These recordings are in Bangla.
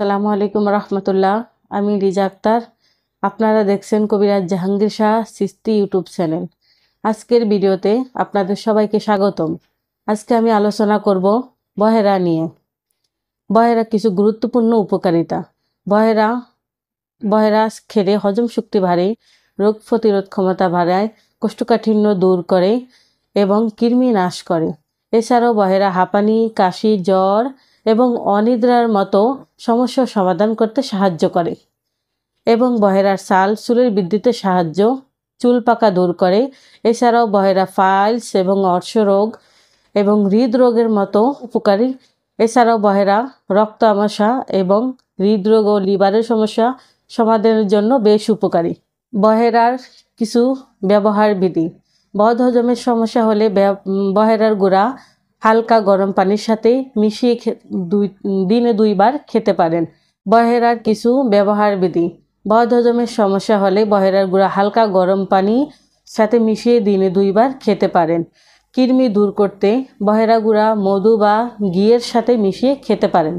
আসসালামু আলাইকুম রহমতুল্লাহ। আমি রিজা আক্তার। আপনারা দেখছেন কবিরাজ জাহাঙ্গীর শাহ চিস্তি ইউটিউব চ্যানেল। আজকের ভিডিওতে আপনাদের সবাইকে স্বাগতম। আজকে আমি আলোচনা করব বহেরা নিয়ে। বহেরা কিছু গুরুত্বপূর্ণ উপকারিতা। বহেরা খেলে হজম শক্তি বাড়ে, রোগ প্রতিরোধ ক্ষমতা বাড়ায়, কোষ্ঠকাঠিন্য দূর করে এবং কৃমি নাশ করে। এছাড়াও বহেরা হাঁপানি, কাশি, জ্বর এবং অনিদ্রার মতো সমস্যার সমাধান করতে সাহায্য করে এবং বহেরার চুলের বৃদ্ধিতে চুল পাকা দূর করে। এছাড়াও বহেরা ফাইলস এবং অর্শরোগ এবং হৃদরোগের মতো উপকারী। এছাড়াও বহেরা রক্ত আমাশা এবং হৃদরোগ ও লিভারের সমস্যা সমাধানের জন্য বেশ উপকারী। বহেরার কিছু ব্যবহার বিধি। বদহজমের সমস্যা হলে বহেরার গুঁড়া হালকা গরম পানির সাথে মিশিয়ে দিনে 2 বার খেতে পারেন। বহেরার কিছু ব্যবহার বিধি। বদহজমের সমস্যা হলে বহেরার গুঁড়া হালকা গরম পানির সাথে মিশিয়ে দিনে 2 বার খেতে পারেন। কৃমি দূর করতে বহেরা গুঁড়া মধু বা ঘিয়ের সাথে মিশিয়ে খেতে পারেন।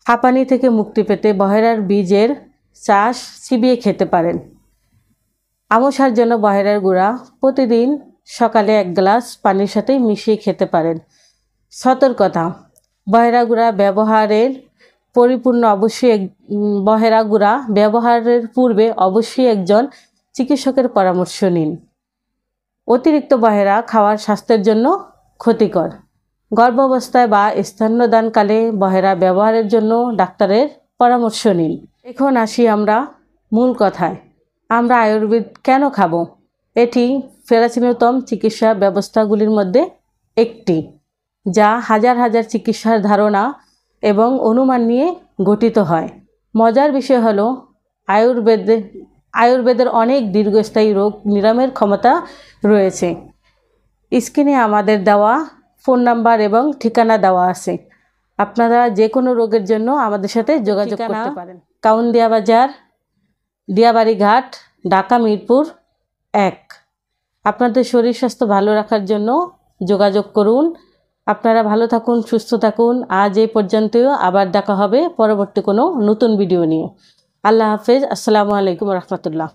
হাঁপানি থেকে মুক্তি পেতে বহেরার বীজের চাষ চিবিয়ে খেতে পারেন। আমাশার জন্য বহেরার গুঁড়া প্রতিদিন সকালে 1 গ্লাস পানির সাথে মিশিয়ে খেতে পারেন। সতর্কতা। বহেরা গুঁড়া ব্যবহারের পূর্বে অবশ্যই একজন চিকিৎসকের পরামর্শ নিন। অতিরিক্ত বহেরা খাওয়ার স্বাস্থ্যের জন্য ক্ষতিকর। গর্ভাবস্থায় বা স্তন্যদানকালে বহেরা ব্যবহারের জন্য ডাক্তারের পরামর্শ নিন। এখন আসি আমরা মূল কথায়। আমরা আয়ুর্বেদ কেন খাবো? এটি প্রাচীনতম চিকিৎসা ব্যবস্থাগুলির মধ্যে একটি, যা হাজার হাজার চিকিৎসার ধারণা এবং অনুমান নিয়ে গঠিত হয়। মজার বিষয় হলো আয়ুর্বেদের অনেক দীর্ঘস্থায়ী রোগ নিরাময়ের ক্ষমতা রয়েছে। স্ক্রিনে আমাদের দেওয়া ফোন নাম্বার এবং ঠিকানা দেওয়া আছে। আপনারা যে কোনো রোগের জন্য আমাদের সাথে যোগাযোগ করতে পারেন। কাউন্দিয়া বাজার, দিয়াবাড়ি ঘাট, ঢাকা মিরপুর 1। আপনাদের শরীর স্বাস্থ্য ভালো রাখার জন্য যোগাযোগ করুন। আপনারা ভালো থাকুন, সুস্থ থাকুন। আজ এই পর্যন্তই। আবার দেখা হবে পরবর্তী কোনো নতুন ভিডিও নিয়ে। আল্লাহ হাফেজ। আসসালামু আলাইকুম রহমতুল্লাহ।